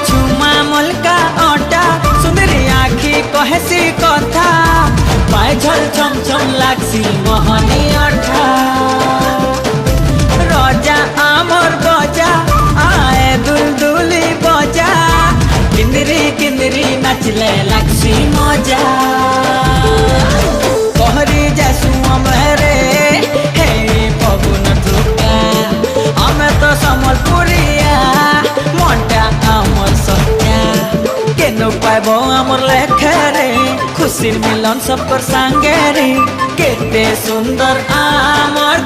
छुमा मलका अटा सुंदरी आखी कहेसी कथा पाए झल छम छम लागसी मोहनी अठा रजा आमर बजा आए दुलदुली बजा किंदरी किंदरी नाचले लागसी मजा कहरी जासु अमरे हे पवन टुका हमें तो समलपुरिया मनटा आमर सत्या केनो पाइबो आमर लेखरे खुशी मिलन सब पर संगे रे केते सुंदर आमर